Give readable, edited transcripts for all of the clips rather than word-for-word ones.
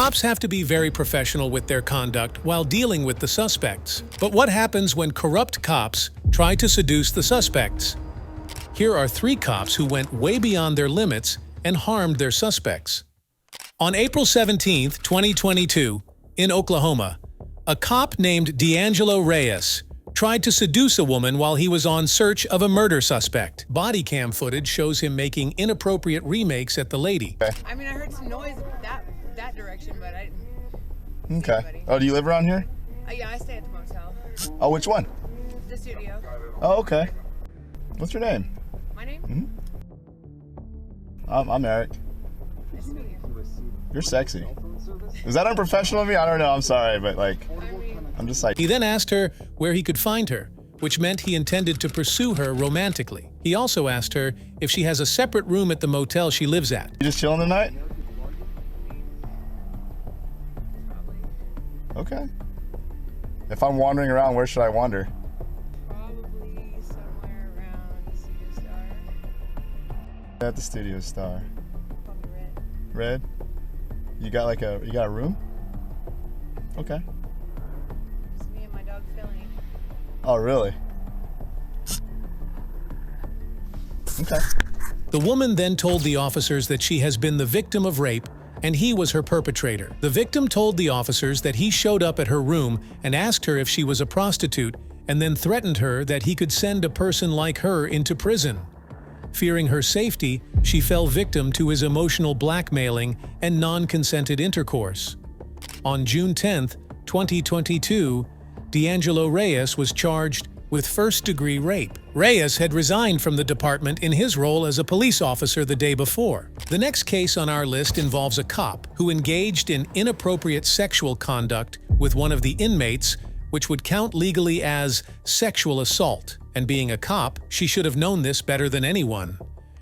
Cops have to be very professional with their conduct while dealing with the suspects. But what happens when corrupt cops try to seduce the suspects? Here are 3 cops who went way beyond their limits and harmed their suspects. On April 17, 2022, in Oklahoma, a cop named D'Angelo Reyes tried to seduce a woman while he was on search of a murder suspect. Body cam footage shows him making inappropriate remakes at the lady. I mean, I heard some noise that direction, but I didn't see anybody. Oh, do you live around here? Yeah, I stay at the motel. Oh, which one? The studio. Oh, okay. What's your name? My name? Mm-hmm. I'm Eric. Nice to meet you. You're sexy. Is that unprofessional of me? I don't know. I'm sorry, but like, I'm just like... He then asked her where he could find her, which meant he intended to pursue her romantically. He also asked her if she has a separate room at the motel she lives at. You just chilling tonight? Okay. If I'm wandering around, where should I wander? Probably somewhere around the Studio Star. At the Studio Star. Probably Red. Red? You got a room? Okay. It's me and my dog Philly. Oh, really? Okay. The woman then told the officers that she has been the victim of rape and he was her perpetrator. The victim told the officers that he showed up at her room and asked her if she was a prostitute and then threatened her that he could send a person like her into prison. Fearing her safety, she fell victim to his emotional blackmailing and non-consented intercourse. On June 10, 2022, D'Angelo Reyes was charged with first-degree rape. Reyes had resigned from the department in his role as a police officer the day before. The next case on our list involves a cop who engaged in inappropriate sexual conduct with one of the inmates, which would count legally as sexual assault. And being a cop, she should have known this better than anyone.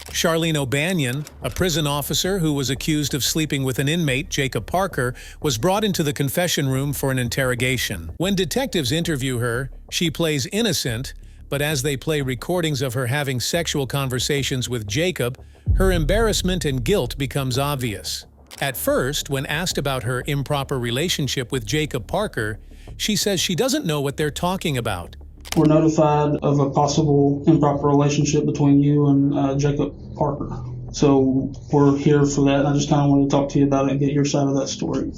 Charlene O'Banion, a prison officer who was accused of sleeping with an inmate, Jacob Parker, was brought into the confession room for an interrogation. When detectives interview her, she plays innocent, but as they play recordings of her having sexual conversations with Jacob, her embarrassment and guilt becomes obvious. At first, when asked about her improper relationship with Jacob Parker, she says she doesn't know what they're talking about. We're notified of a possible improper relationship between you and Jacob Parker. So we're here for that, and I just kind of want to talk to you about it and get your side of that story.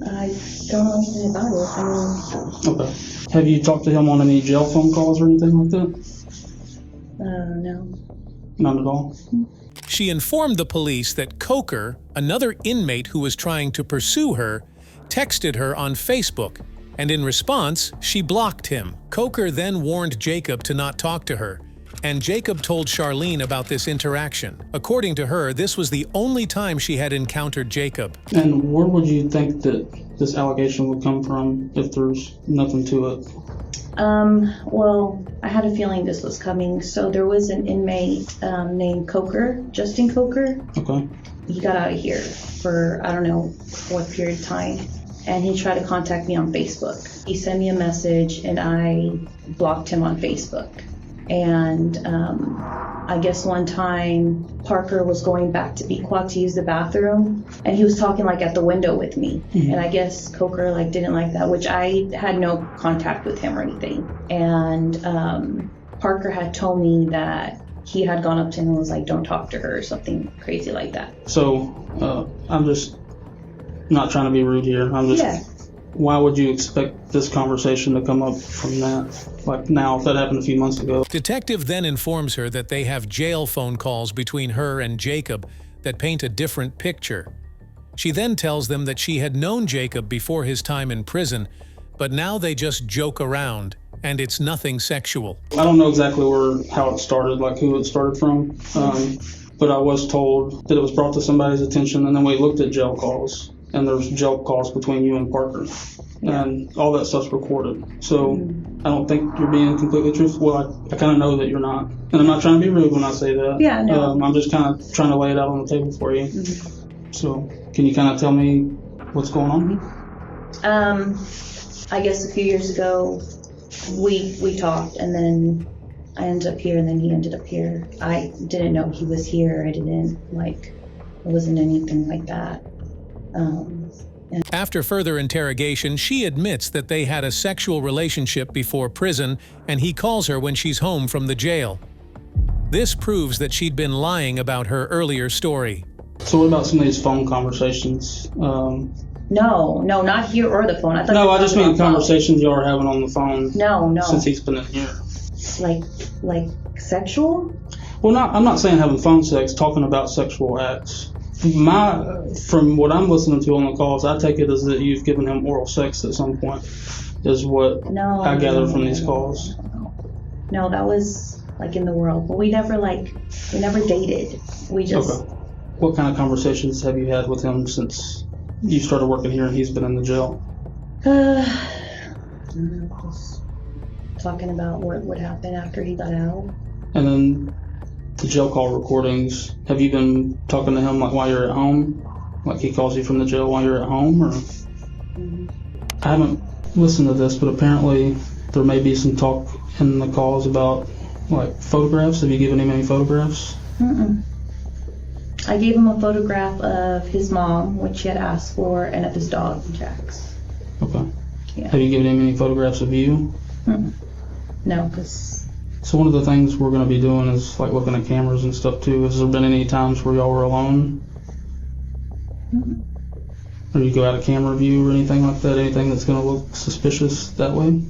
I don't know anything about it. Okay. Have you talked to him on any jail phone calls or anything like that? No. None at all? She informed the police that Coker, another inmate who was trying to pursue her, texted her on Facebook, and in response, she blocked him. Coker then warned Jacob to not talk to her, and Jacob told Charlene about this interaction. According to her, this was the only time she had encountered Jacob. And where would you think that this allegation would come from if there's nothing to it? Well, I had a feeling this was coming. So there was an inmate named Coker, Justin Coker. Okay. He got out of here for, I don't know what period of time. And he tried to contact me on Facebook. He sent me a message and I blocked him on Facebook. And I guess one time Parker was going back to Bequat to use the bathroom and he was talking like at the window with me. And I guess Coker like didn't like that, which I had no contact with him or anything. And Parker had told me that he had gone up to him and was like, don't talk to her or something crazy like that. So I'm just not trying to be rude here. I'm just, Why would you expect this conversation to come up from that? Like now, if that happened a few months ago. Detective then informs her that they have jail phone calls between her and Jacob that paint a different picture. She then tells them that she had known Jacob before his time in prison, but now they just joke around, and it's nothing sexual. I don't know exactly how it started, like who it started from, but I was told that it was brought to somebody's attention, and then we looked at jail calls. And there's jail calls between you and Parker, and all that stuff's recorded. So I don't think you're being completely truthful. Well, I kind of know that you're not, and I'm not trying to be rude when I say that. Yeah, no. I'm just kind of trying to lay it out on the table for you. So can you kind of tell me what's going on here? I guess a few years ago we talked, and then I ended up here, and then he ended up here. I didn't know he was here. I didn't it wasn't anything like that. After further interrogation, she admits that they had a sexual relationship before prison, and he calls her when she's home from the jail. This proves that she'd been lying about her earlier story. So what about some of these phone conversations? No, not here or the phone. I thought. No, you were I just talking mean about phone. conversations y'all are having on the phone. No. Since he's been in here. Like sexual? Well, I'm not saying having phone sex, talking about sexual acts. From what I'm listening to on the calls, I take it as that you've given him oral sex at some point, is what I gather from these calls. No, that was like in the world, but we never dated. We just. Okay. What kind of conversations have you had with him since you started working here and he's been in the jail? Just talking about what would happen after he got out. And then the jail call recordings, have you been talking to him like while you're at home? Like he calls you from the jail while you're at home? Or I haven't listened to this, but apparently there may be some talk in the calls about like photographs. Have you given him any photographs? I gave him a photograph of his mom, which she had asked for, and of his dog, Jax. Okay. Yeah. Have you given him any photographs of you? No, because. So one of the things we're going to be doing is like looking at cameras and stuff too. Has there been any times where y'all were alone? Or you go out of camera view or anything like that? Anything that's going to look suspicious that way?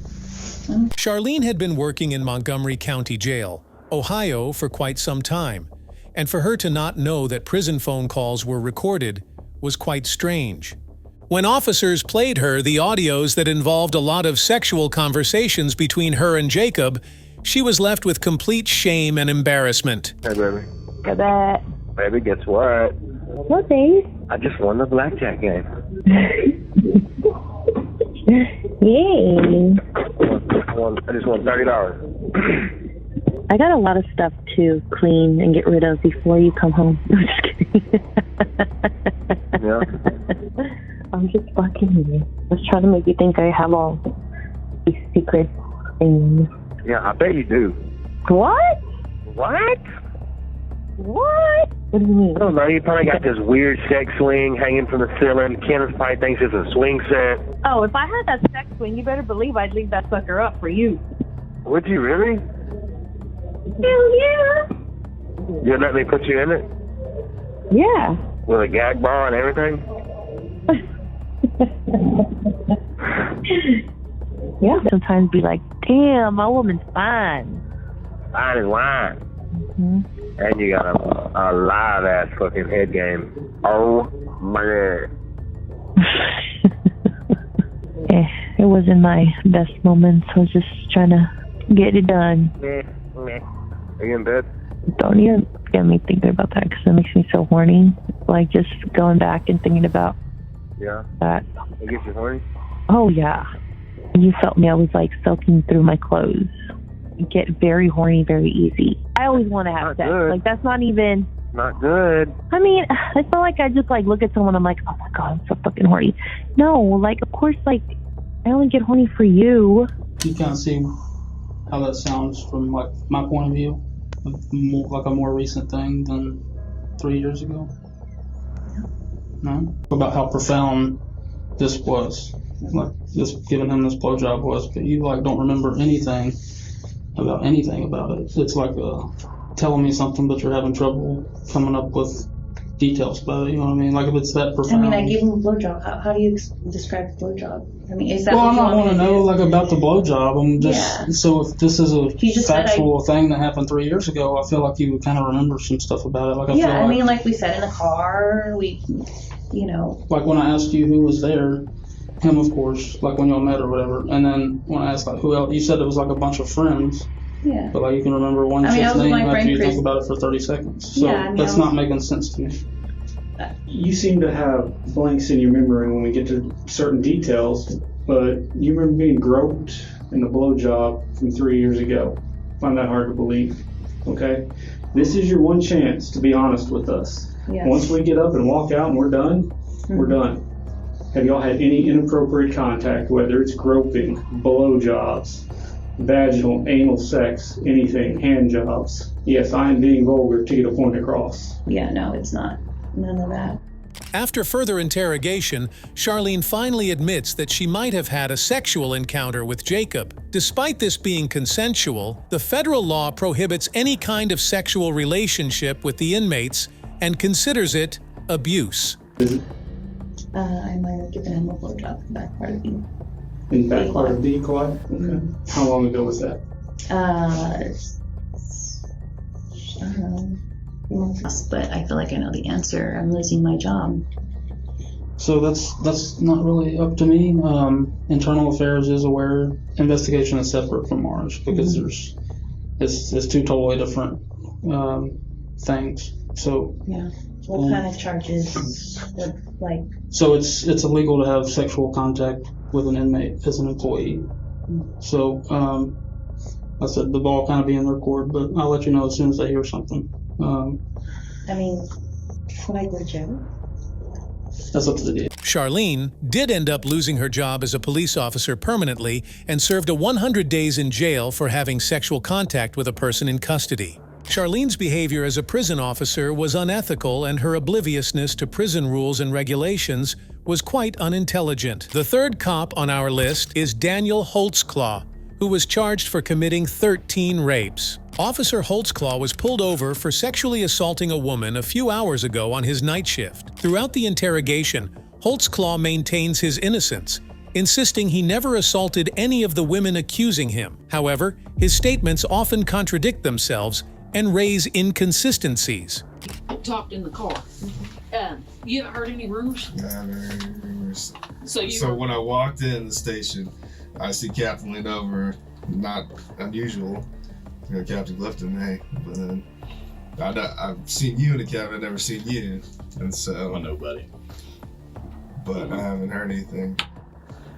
Charlene had been working in Montgomery County Jail, Ohio, for quite some time, and for her to not know that prison phone calls were recorded was quite strange. When officers played her the audios that involved a lot of sexual conversations between her and Jacob, she was left with complete shame and embarrassment. Hey, baby. Hey, bet. Baby, guess what? What, babe? I just won the blackjack game. Yay. I just won $30. I got a lot of stuff to clean and get rid of before you come home. I'm just kidding. Yeah? I'm just fucking with you. I was trying to make you think I have all these secret things. Yeah, I bet you do. What? What? What? What do you mean? I don't know. You probably got this weird sex swing hanging from the ceiling. Kenneth probably thinks it's a swing set. Oh, if I had that sex swing, you better believe I'd leave that sucker up for you. Would you really? Hell yeah. You'd let me put you in it? Yeah. With a gag ball and everything? Yeah. Sometimes be like, damn, my woman's fine. Fine as wine. And you got a live ass fucking head game. Oh my god. It wasn't my best moments. I was just trying to get it done. Are you in bed? Don't even get me thinking about that because it makes me so horny. Like just going back and thinking about that. It gets you horny? Oh yeah. When you felt me, I was like soaking through my clothes. Get very horny very easy. I always want to have sex. Good. Like that's not even. Not good. I mean, it's not like I just like look at someone. I'm like, oh my god, I'm so fucking horny. No, like of course, like I only get horny for you. You kind of see how that sounds from like my point of view, like a more recent thing than 3 years ago. No, about how profound this was, like this giving him this blowjob was, but you like don't remember anything about it. It's like telling me something, but you're having trouble coming up with details about it. You know what I mean? Like if it's that profound. I mean, I gave him a blowjob. How do you describe the blowjob? I mean, is that? Well, what I'm you not want want to me know do? like about the blowjob. I'm just so if this is a just said factual thing that happened 3 years ago, I feel like you would kind of remember some stuff about it. Like I feel I like, mean, like we said in the car, like when I asked you who was there, him of course, like when y'all met or whatever, and then when I asked like who else, you said it was like a bunch of friends. Yeah. But like you can remember one I mean, I chick's was with name my after friend you Chris. think about it for 30 seconds. So Yeah, I mean, that's not making sense to me. You seem to have blanks in your memory when we get to certain details, but you remember being groped in the blowjob from 3 years ago. I find that hard to believe. Okay? This is your one chance to be honest with us. Yes. Once we get up and walk out and we're done, we're done. Have y'all had any inappropriate contact, whether it's groping, blowjobs, vaginal, anal sex, anything, hand jobs? Yes, I am being vulgar to get a point across. Yeah, no, it's not. None of that. After further interrogation, Charlene finally admits that she might have had a sexual encounter with Jacob. Despite this being consensual, the federal law prohibits any kind of sexual relationship with the inmates and considers it abuse. I might have given him a blowjob in the back part of the In the back part of the quad? Okay. How long ago was that? I don't know. But I feel like I know the answer. I'm losing my job. So that's not really up to me. Internal Affairs is aware. Investigation is separate from ours because it's two totally different things. So Yeah. What kind of charges would, like? So it's illegal to have sexual contact with an inmate as an employee. So I said the ball kind of be in their court, but I'll let you know as soon as I hear something. I mean, would I go to jail? That's up to the DA. Charlene did end up losing her job as a police officer permanently and served a 100 days in jail for having sexual contact with a person in custody. Charlene's behavior as a prison officer was unethical, and her obliviousness to prison rules and regulations was quite unintelligent. The third cop on our list is Daniel Holtzclaw, who was charged for committing 13 rapes. Officer Holtzclaw was pulled over for sexually assaulting a woman a few hours ago on his night shift. Throughout the interrogation, Holtzclaw maintains his innocence, insisting he never assaulted any of the women accusing him. However, his statements often contradict themselves and raise inconsistencies. Talked in the car. You haven't heard any rumors? Yeah, I haven't heard any rumors. So when I walked in the station, I see Captain lean over, not unusual. You know, Captain Clifton, hey, but then I've seen you in the cabin, I've never seen you, and so. Well, nobody. But I haven't heard anything.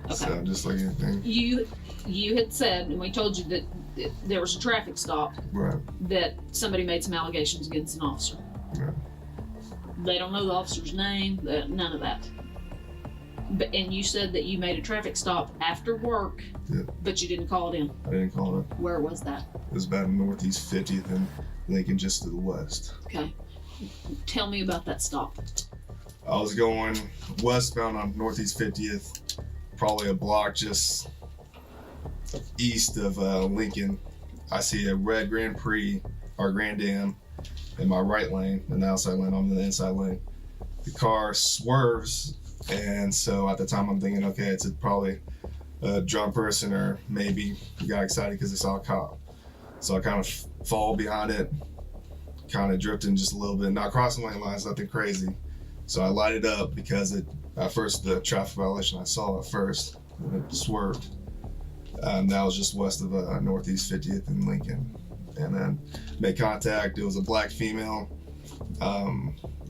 Okay. So just like anything. You had said, and we told you that there was a traffic stop. Right. That somebody made some allegations against an officer. Right. They don't know the officer's name, none of that. And you said that you made a traffic stop after work, but you didn't call it in. I didn't call it. Where was that? It was about Northeast 50th and Lincoln, just to the west. Okay. Tell me about that stop. I was going westbound on Northeast 50th, probably a block just east of Lincoln. I see a red Grand Prix or Grand Am in my right lane, in the outside lane. I'm in the inside lane. The car swerves, and so at the time I'm thinking, okay, it's probably a drunk person, or maybe he got excited because he saw a cop. So I kind of fall behind it, kind of drifting just a little bit, not crossing lane lines, nothing crazy. So I lighted up because at first the traffic violation I saw at first, and it swerved. That was just west of Northeast 50th in Lincoln. And then made contact. It was a black female.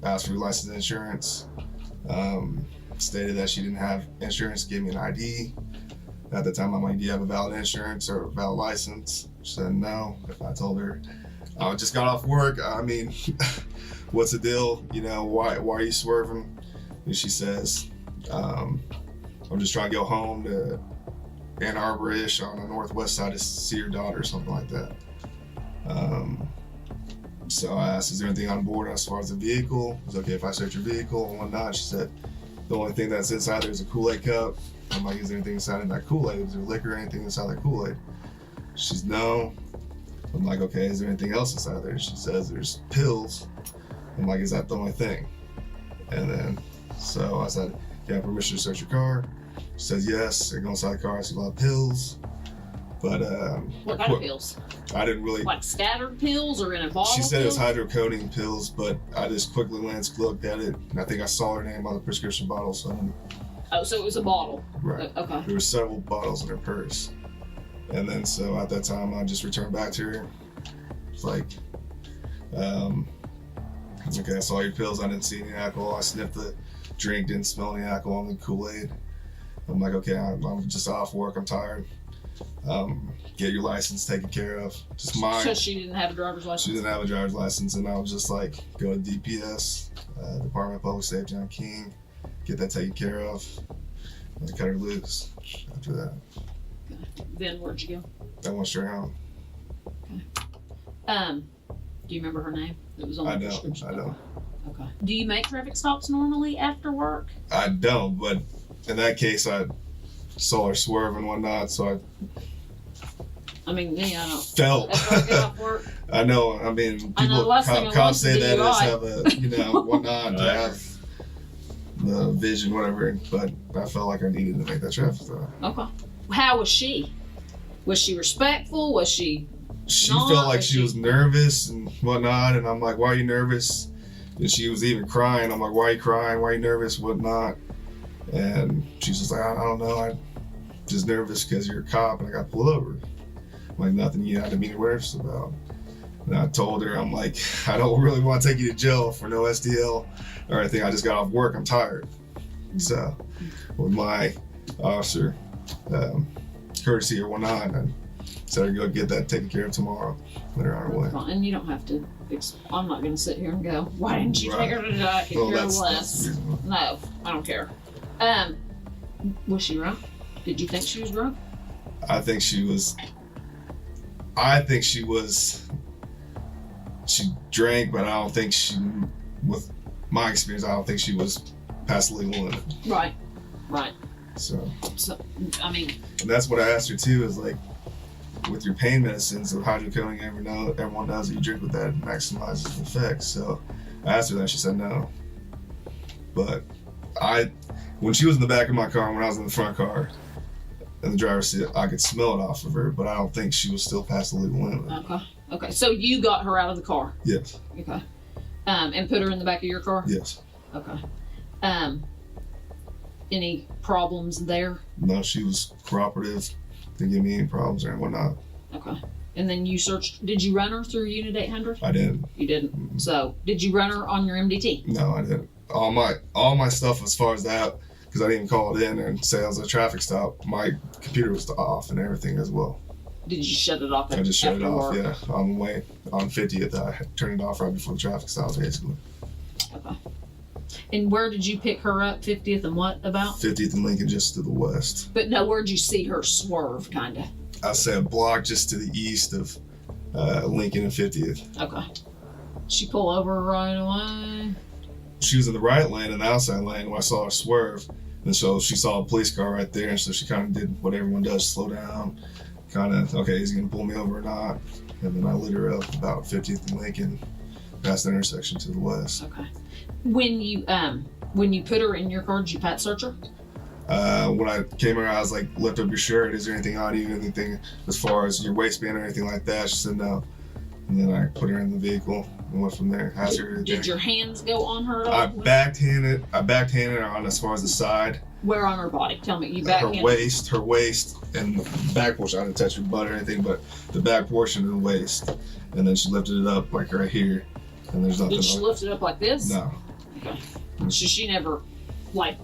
Asked for license and insurance. Stated that she didn't have insurance, gave me an ID. At the time, I'm like, do you have a valid insurance or a valid license? She said no. I told her, I just got off work. I mean, what's the deal? You know, why are you swerving? And she says, I'm just trying to go home to Ann Arbor-ish on the northwest side to see your daughter or something like that. So I asked, is there anything on board as far as the vehicle? It was okay if I search your vehicle and whatnot. She said, the only thing that's inside there is a Kool-Aid cup. I'm like, is there anything inside of that Kool-Aid? Is there liquor or anything inside that Kool-Aid? She's no. I'm like, okay, is there anything else inside there? She says there's pills. I'm like, is that the only thing? And then, so I said, you have permission to search your car? She says yes. I go inside the car, I see a lot of pills. But what kind of pills? I didn't really. Like scattered pills or in a bottle? She said pills? It's hydrocodone pills, but I just quickly looked at it, and I think I saw her name on the prescription bottle. So I didn't. Oh, so it was a bottle. Right. Okay. There were several bottles in her purse, and then so at that time I just returned back to her. It's like, okay, I saw your pills. I didn't see any alcohol. I sniffed the drink, didn't smell any alcohol in the Kool-Aid. I'm like, okay, I'm just off work. I'm tired. Get your license taken care of. Just mine. So she didn't have a driver's license? She didn't have a driver's license, and I was just like, go to DPS, Department of Public Safety on King, get that taken care of, and cut her loose after that. Okay. Then where'd you go? I went straight home. Okay. Do you remember her name? It was on the prescription. I don't. Okay. Do you make traffic stops normally after work? I don't, but in that case, I saw her swerve and whatnot, so I mean, yeah, I don't. felt. After I get off work. I know. I mean, I know, people the last thing I want cops to say do that is right. have a, whatnot to have the vision, whatever. But I felt like I needed to make that traffic stop. Okay. How was she? Was she respectful? Was she? She not? felt like she was nervous and whatnot, and I'm like, "Why are you nervous?" And she was even crying. I'm like, "Why are you crying? Why are you nervous? Whatnot?" And she's just like, "I don't know. I'm just nervous because you're a cop and I got pulled over." I'm like, nothing you had to be nervous about. And I told her, I'm like, I don't really want to take you to jail for no SDL or anything. I just got off work. I'm tired. So with my officer courtesy or whatnot, I said, "I'll go get that taken care of tomorrow." Let her on her way. And you don't have to. I'm not going to sit here and go, "Why didn't you take her to die? Well, You're that's less." reasonable. No, I don't care. Was she drunk? Did you think she was drunk? I think she was. She drank, but I don't think she, with my experience, I don't think she was past the legal limit. Right. So, I mean. And that's what I asked her too, is like, with your pain medicines of hydrocodone, everyone knows that you drink with that, it maximizes the effects. So I asked her that, she said no. But when she was in the back of my car, when I was in the front car, in the driver's seat, I could smell it off of her, but I don't think she was still past the legal limit. Okay. So you got her out of the car? Yes. Okay. And put her in the back of your car? Yes. Okay. Any problems there? No, she was cooperative. Didn't give me any problems or whatnot. Okay. And then you searched, did you run her through Unit 800? I didn't. You didn't? Mm-mm. So, did you run her on your MDT? No, I didn't. All my stuff as far as that, because I didn't even call it in and say it was a traffic stop, my computer was off and everything as well. Did you shut it off? I just shut it off, work? yeah. On the way, on 50th, I turned it off right before the traffic stop, basically. Okay. And where did you pick her up? 50th and what about? 50th and Lincoln, just to the west. But no, where'd you see her swerve, kind of? I say a block just to the east of Lincoln and 50th. Okay. She pull over right away? She was in the right lane and the outside lane when I saw her swerve. And so she saw a police car right there, and so she kind of did what everyone does, slow down. Kind of, okay, is he going to pull me over or not? And then I lit her up about 50th and Lincoln, past the intersection to the west. Okay. When you put her in your car, did you pat search her? When I came here, I was like, lift up your shirt. Is there anything on you? Anything as far as your waistband or anything like that? She said no. And then I put her in the vehicle and went from there. Did your hands go on her at all? I backhanded her on as far as the side. Where on her body? Tell me. You backhanded? Her waist, and the back portion. I didn't touch her butt or anything, but the back portion of the waist. And then she lifted it up like right here. And there's nothing. Did she lift it up like this? No. Okay. So she never went,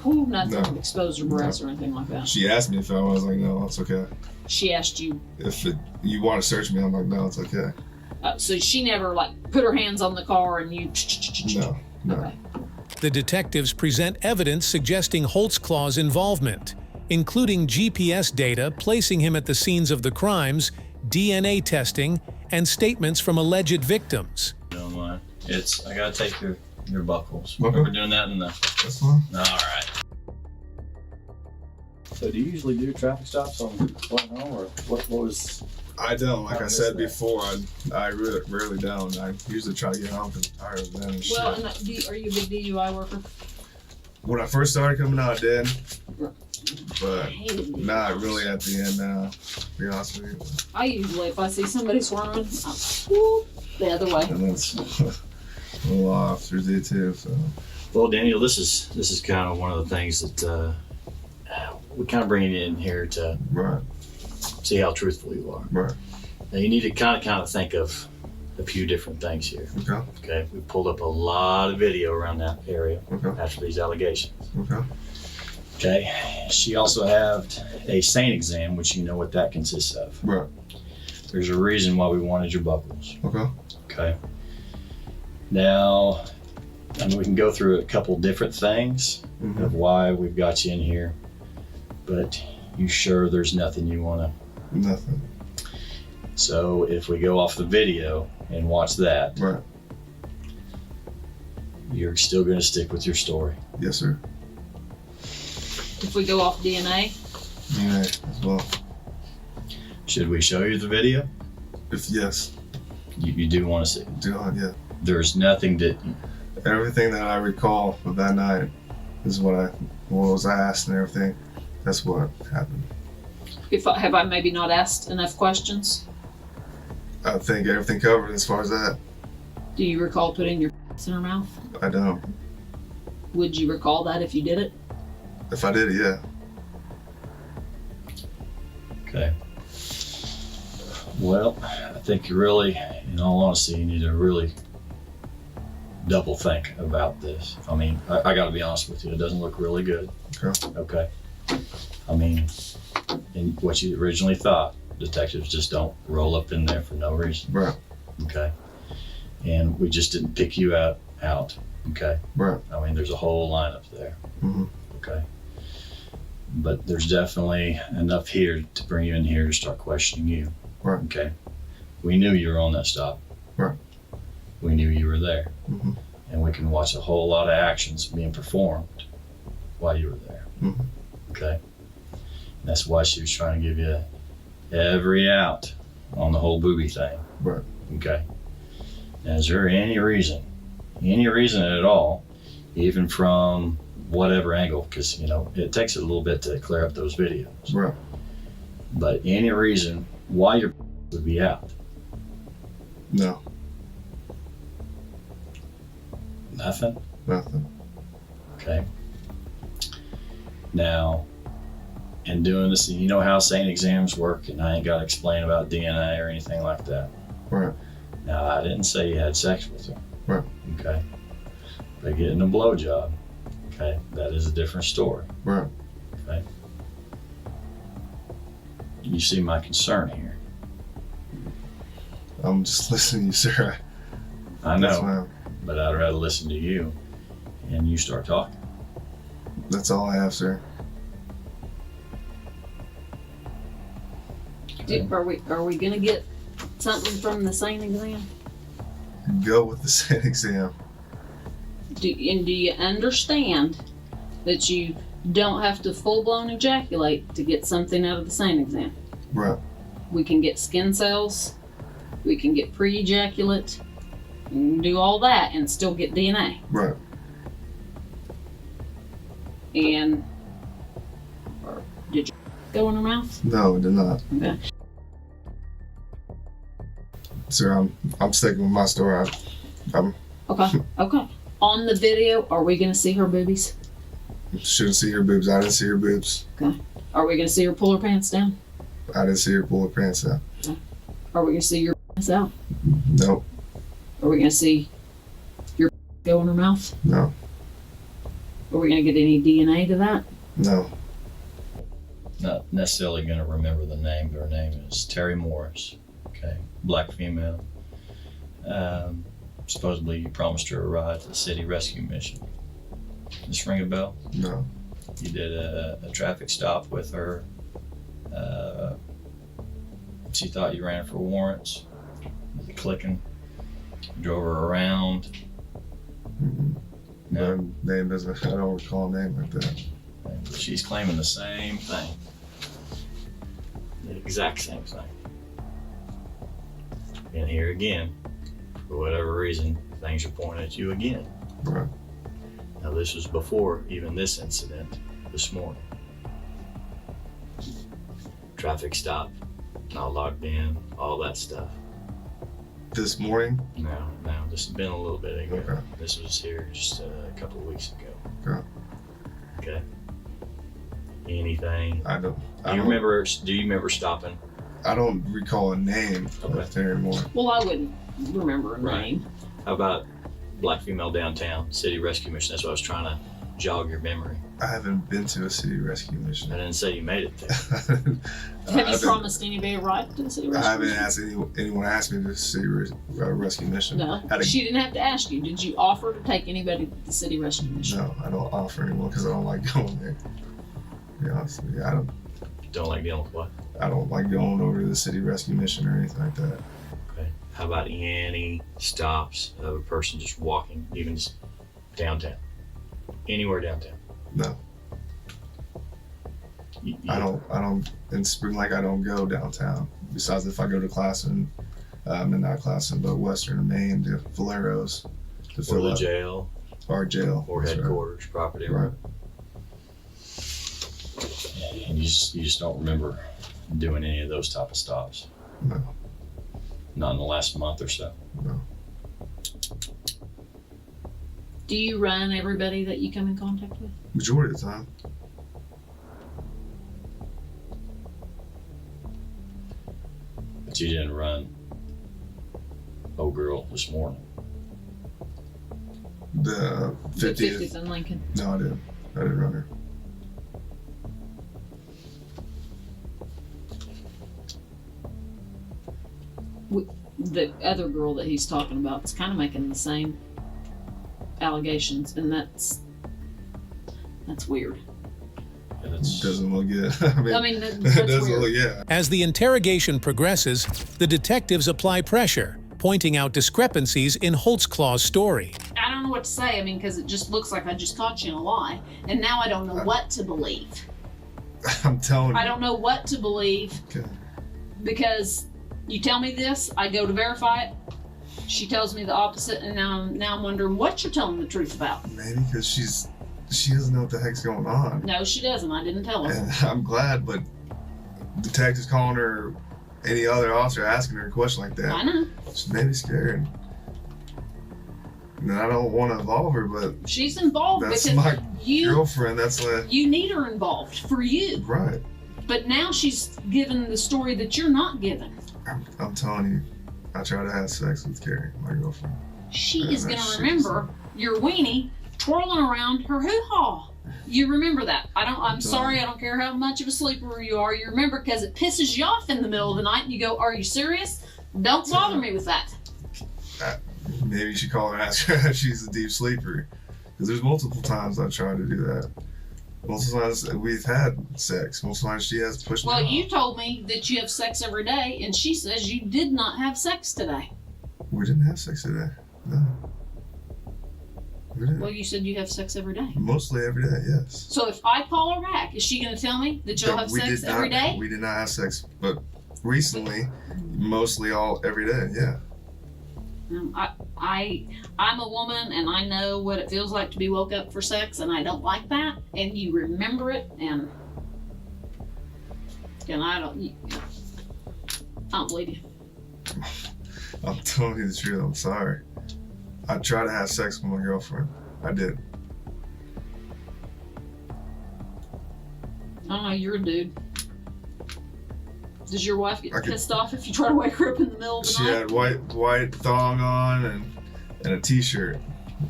whoo, nothing, No. exposed her breasts or anything like that? She asked me if I was like, no, it's okay. She asked you? If you want to search me, I'm like, no, it's okay. So she never put her hands on the car and you? No. Okay. The detectives present evidence suggesting Holtzclaw's involvement, including GPS data placing him at the scenes of the crimes, DNA testing, and statements from alleged victims. Don't mind. I gotta take your buckles. Okay. We're doing that in the. That's fine. All right. So do you usually do traffic stops on what home, or what was? I don't. Like I said before, I really rarely don't. I usually try to get home because I'm tired of them and shit. Well, and are you a big DUI worker? When I first started coming out, I did. But not really at the end now, to be honest with you. I usually, if I see somebody swerving, I'm whoop, the other way. And that's a little officers do too. So. Well, Daniel, this is kind of one of the things that we kind of bring you in here to see how truthful you are. Right. Now you need to kind of think of a few different things here. Okay. Okay. We pulled up a lot of video around that area after these allegations. Okay. Okay. She also had a SANE exam, which you know what that consists of. Right. There's a reason why we wanted your buckles. Okay. Okay. Now, I mean, we can go through a couple different things of why we've got you in here, but you sure there's nothing you want to? Nothing. So if we go off the video and watch that, Right. you're still going to stick with your story. Yes, sir. If we go off DNA, DNA as well. Should we show you the video? If yes, You do want to see it. do I? Yeah. There's nothing that, Everything that I recall of that night is what was asked and everything. That's what happened. have I maybe not asked enough questions? I think everything covered as far as that. Do you recall putting your in her mouth? I don't. Would you recall that if you did it? If I did it, yeah. okay. Well, I think you really, in all honesty, you need to really double think about this. I mean, I got to be honest with you, it doesn't look really good. Okay. Okay. I mean, in what you originally thought, detectives just don't roll up in there for no reason. Right. Okay. And we just didn't pick you out. Okay. Right. I mean, there's a whole lineup there. Mm-hmm. Okay. But there's definitely enough here to bring you in here to start questioning you. Right. Okay. We knew you were on that stop. Right. We knew you were there. Mm-hmm. And we can watch a whole lot of actions being performed while you were there. Mm-hmm. Okay. And that's why she was trying to give you every out on the whole booby thing. Right. Okay. Now, is there any reason at all, even from whatever angle, because, you know, it takes a little bit to clear up those videos. Right. But any reason why your would be out? No. Nothing? Nothing. Okay. Now, in doing this, you know how SANE exams work, and I ain't got to explain about DNA or anything like that. Right. Now, I didn't say you had sex with her. Right. Okay. But getting a blowjob, okay, that is a different story. Right. Okay. You see my concern here. I'm just listening to you, sir. I know, Yes, ma'am. but I'd rather listen to you and you start talking. That's all I have, sir. Are we gonna get something from the SANE exam? Go with the SANE exam. Do you understand that you don't have to full-blown ejaculate to get something out of the SANE exam? Right. We can get skin cells, we can get pre-ejaculate, we can do all that and still get DNA. Right. And did you go in her mouth? No, it did not. Okay. Sir, I'm sticking with my story. I'm Okay. On the video, are we gonna see her boobies? shouldn't see her boobs. I didn't see her boobs. Okay. Are we gonna see her pull her pants down? I didn't see her pull her pants out. Are we gonna see your pants out? Nope. Are we gonna see your go in her mouth? No. Are we gonna get any DNA to that? No. Not necessarily going to remember the name, but her name is Terry Morris. Okay, black female. Supposedly you promised her a ride to the city rescue mission. This ring a bell? No. You did a traffic stop with her. She thought you ran for warrants. The clicking. Drove her around. Mm-mm. No. My name doesn't. I don't recall a name like that. She's claiming the same thing. The exact same thing. And here again, for whatever reason, things are pointing at you again. Right. Now this was before even this incident this morning. Traffic stop, not logged in, all that stuff. This morning? No, this has been a little bit ago. Okay. This was here just a couple of weeks ago. Okay. Okay. Anything? I don't. Do you remember stopping? I don't recall a name of Terry anymore. Well, I wouldn't remember a name. How about black female downtown, city rescue mission? That's what I was trying to jog your memory. I haven't been to a city rescue mission. I didn't say you made it there. Have you promised anybody a ride to the city rescue? I haven't asked anyone asked me to city rescue mission. No, she didn't have to ask you. Did you offer to take anybody to the city rescue mission? No, I don't offer anyone because I don't like going there. To be honest with you, I don't. Don't like dealing with what? I don't like going over to the city rescue mission or anything like that. Okay. How about any stops of a person just walking, even just downtown? Anywhere downtown? No. I don't, in spring, like I don't go downtown. Besides if I go to Classen, not Classen, but Western and Maine to Valero's. To Or the jail. Or jail. Or headquarters, property. Right. And you just don't remember doing any of those type of stops? No. Not in the last month or so? No. Do you run everybody that you come in contact with? Majority of the time. But you didn't run old girl this morning? The 50th in Lincoln. No, I didn't run her. The other girl that he's talking about is kind of making the same allegations, and that's weird. It doesn't look good. I mean, that's it doesn't weird. look, yeah. As the interrogation progresses, the detectives apply pressure, pointing out discrepancies in Holtzclaw's story. I don't know what to say. I mean, because it just looks like I just caught you in a lie, and now I don't know what to believe. I'm telling you. I don't know what to believe. Okay. Because you tell me this, I go to verify it. She tells me the opposite, and now I'm wondering what you're telling the truth about. Maybe because she doesn't know what the heck's going on. No, she doesn't. I didn't tell her. And I'm glad, but detectives calling her, any other officer asking her a question like that. I know. She may be scared. And I don't want to involve her, but She's involved that's because my you girlfriend. That's like you need her involved for you. Right. But now she's given the story that you're not given. I'm telling you, I tried to have sex with Carrie, my girlfriend. She And is that going to shit remember your weenie twirling around her hoo-ha. You remember that. I'm sorry, I don't care how much of a sleeper you are. You remember because it pisses you off in the middle of the night and you go, are you serious? Don't bother me with that. Maybe you should call her and ask her if she's a deep sleeper. Because there's multiple times I've tried to do that. Most times we've had sex. Most times she has pushed me Well, off. you told me that you have sex every day, and she says you did not have sex today. We didn't have sex today. No. We didn't. Well, you said you have sex every day. Mostly every day, yes. So if I call her back, is she going to tell me that you'll have We sex did every not- day? We did not have sex, but recently, mostly every day, yeah. I'm a woman, and I know what it feels like to be woke up for sex, and I don't like that. And you remember it, and I don't believe you. I'm telling you the truth, I'm sorry. I tried to have sex with my girlfriend. I did. I don't know, you're a dude. Does your wife get pissed off if you try to wake her up in the middle of the She night? had white thong on and a t-shirt.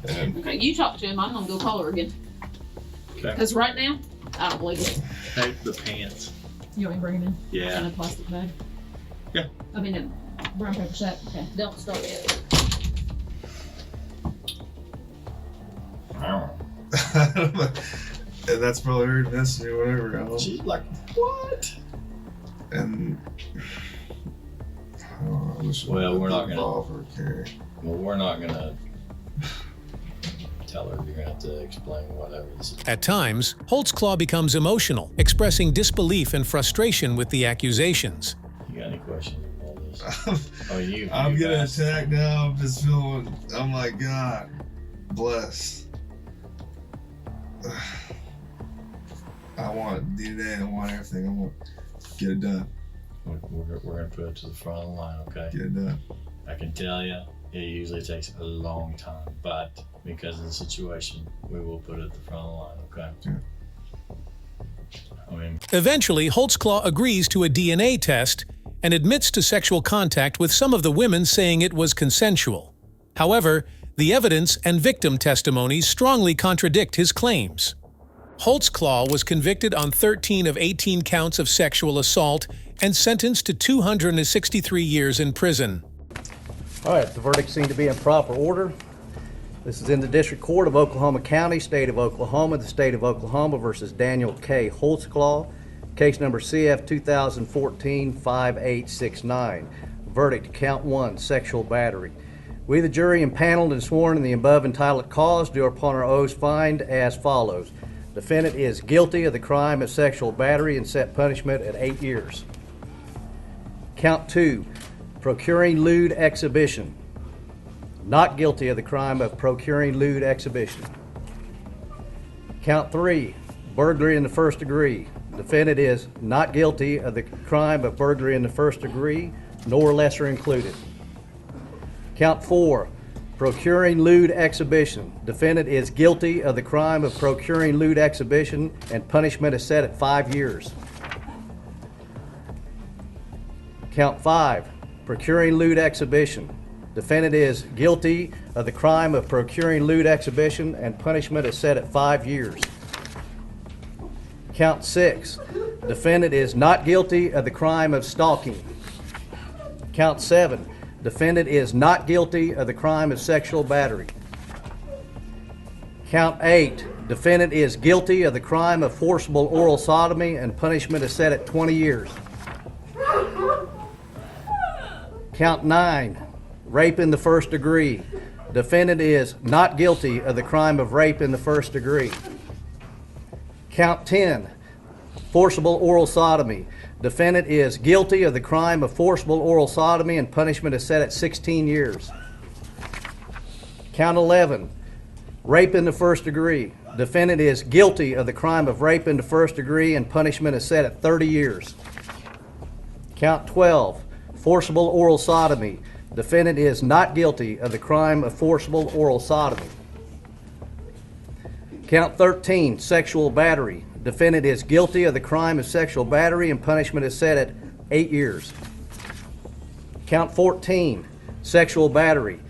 And Okay, you talk to him. I'm gonna go call her again. Okay. Because right now, I don't believe it. Hey, the pants. You want me to bring it in? Yeah. In a plastic bag? Yeah. I mean, a brown paper sack. Okay, don't start yet. and that's probably her destiny or whatever. I don't know. She's like, what? And I wish Well, we're not involve her, Carrie. Well, we're not gonna tell her. You're gonna have to explain whatever this is. At times, Holtzclaw becomes emotional, expressing disbelief and frustration with the accusations. You got any questions about all this? I'm you getting asked. attacked now. I'm just feeling. I'm like, God bless. I want DNA. I want everything. I want get it done. We're gonna put it to the front of the line, okay? Get it done. I can tell you, it usually takes a long time, but because of the situation, we will put it at the front of the line, okay? Yeah. I mean, Eventually, Holtzclaw agrees to a DNA test and admits to sexual contact with some of the women, saying it was consensual. However, the evidence and victim testimonies strongly contradict his claims. Holtzclaw was convicted on 13 of 18 counts of sexual assault and sentenced to 263 years in prison. All right, the verdict seemed to be in proper order. This is in the District Court of Oklahoma County, State of Oklahoma, the State of Oklahoma versus Daniel K. Holtzclaw. Case number CF 2014-5869. Verdict, count 1, sexual battery. We, the jury, impaneled and sworn in the above entitled cause, do upon our oaths find as follows. Defendant is guilty of the crime of sexual battery and set punishment at 8 years. Count 2, procuring lewd exhibition. Not guilty of the crime of procuring lewd exhibition. Count 3, burglary in the first degree. Defendant is not guilty of the crime of burglary in the first degree, nor lesser included. Count 4, procuring lewd exhibition. Defendant is guilty of the crime of procuring lewd exhibition, and punishment is set at 5 years. Count 5, procuring lewd exhibition. Defendant is guilty of the crime of procuring lewd exhibition, and punishment is set at 5 years. Count 6, defendant is not guilty of the crime of stalking. Count 7, defendant is not guilty of the crime of sexual battery. Count 8, defendant is guilty of the crime of forcible oral sodomy, and punishment is set at 20 years. Count 9, rape in the first degree. Defendant is not guilty of the crime of rape in the first degree. Count 10, forcible oral sodomy. Defendant is guilty of the crime of forcible oral sodomy, and punishment is set at 16 years. Count 11, rape in the first degree. Defendant is guilty of the crime of rape in the first degree, and punishment is set at 30 years. Count 12, forcible oral sodomy. Defendant is not guilty of the crime of forcible oral sodomy. Count 13, sexual battery. Defendant is guilty of the crime of sexual battery, and punishment is set at 8 years. Count 14, sexual battery.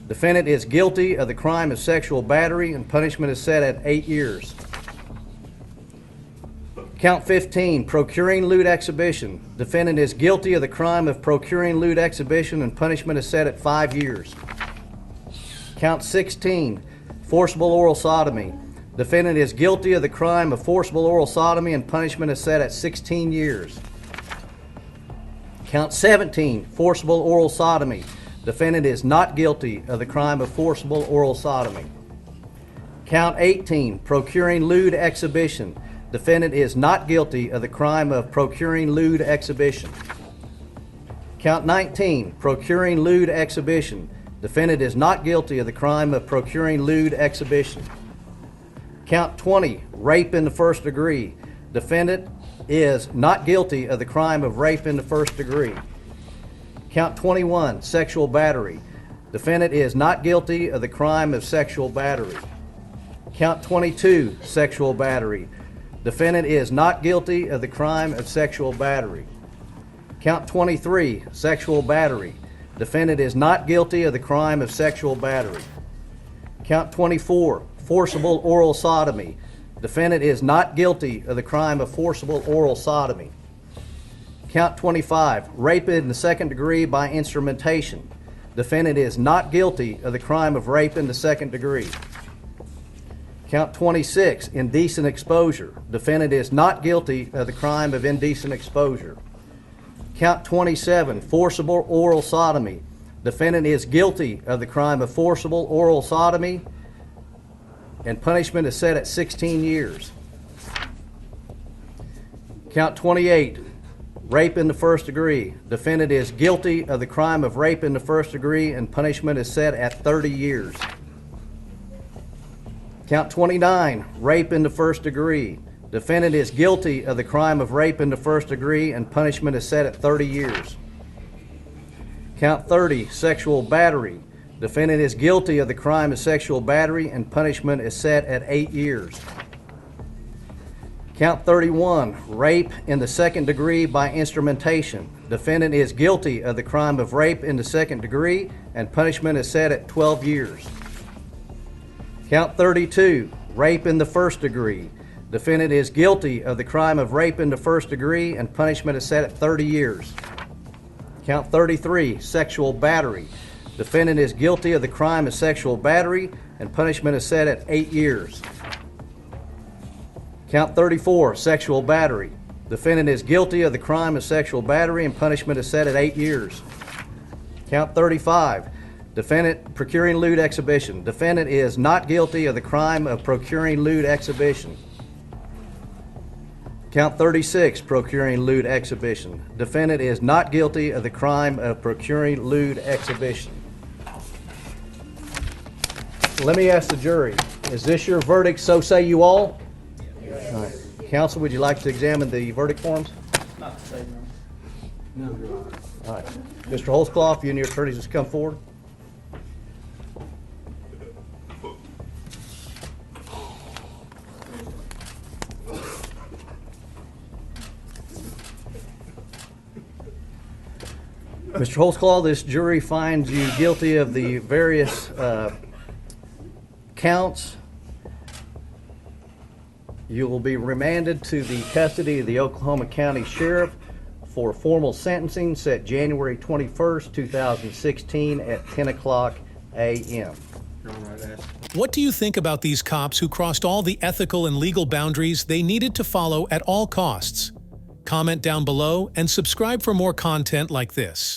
Defendant is guilty of the crime of sexual battery, and punishment is set at 8 years. Count 15, procuring lewd exhibition. Defendant is guilty of the crime of procuring lewd exhibition, and punishment is set at 5 years. Count 16, forcible oral sodomy. Defendant is guilty of the crime of forcible oral sodomy, and punishment is set at 16 years. Count 17, forcible oral sodomy. Defendant is not guilty of the crime of forcible oral sodomy. Count 18, procuring lewd exhibition. Defendant is not guilty of the crime of procuring lewd exhibition. Count 19, procuring lewd exhibition. Defendant is not guilty of the crime of procuring lewd exhibition. Count 20, rape in the first degree. Defendant is not guilty of the crime of rape in the first degree. Count 21, sexual battery. Defendant is not guilty of the crime of sexual battery. Count 22, sexual battery. Defendant is not guilty of the crime of sexual battery. Count 23, sexual battery. Defendant is not guilty of the crime of sexual battery. Count 24, forcible oral sodomy. Defendant is not guilty of the crime of forcible oral sodomy. Count 25, rape in the second degree by instrumentation. Defendant is not guilty of the crime of rape in the second degree. Count 26, indecent exposure. Defendant is not guilty of the crime of indecent exposure. Count 27, forcible oral sodomy. Defendant is guilty of the crime of forcible oral sodomy, and punishment is set at 16 years. Count 28, rape in the first degree. Defendant is guilty of the crime of rape in the first degree, and punishment is set at 30 years. Count 29, rape in the first degree. Defendant is guilty of the crime of rape in the first degree, and punishment is set at 30 years. Count 30, sexual battery. Defendant is guilty of the crime of sexual battery, and punishment is set at 8 years. Count 31, rape in the second degree by instrumentation. Defendant is guilty of the crime of rape in the second degree, and punishment is set at 12 years. Count 32, rape in the first degree. Defendant is guilty of the crime of rape in the first degree, and punishment is set at 30 years. Count 33, sexual battery. Defendant is guilty of the crime of sexual battery, and punishment is set at 8 years. Count 34, sexual battery. Defendant is guilty of the crime of sexual battery and punishment is set at 8 years. Count 35. Defendant procuring lewd exhibition. Defendant is not guilty of the crime of procuring lewd exhibition. Count 36, procuring lewd exhibition. Defendant is not guilty of the crime of procuring lewd exhibition. Let me ask the jury, is this your verdict, so say you all? Yes. All right. Counsel, would you like to examine the verdict forms? Not to say no. No. All right. Mr. Holtzclough, you and your attorneys just come forward. Mr. Holtzclaw, this jury finds you guilty of the various counts. You will be remanded to the custody of the Oklahoma County Sheriff for formal sentencing set January 21st, 2016 at 10 o'clock a.m. What do you think about these cops who crossed all the ethical and legal boundaries they needed to follow at all costs? Comment down below and subscribe for more content like this.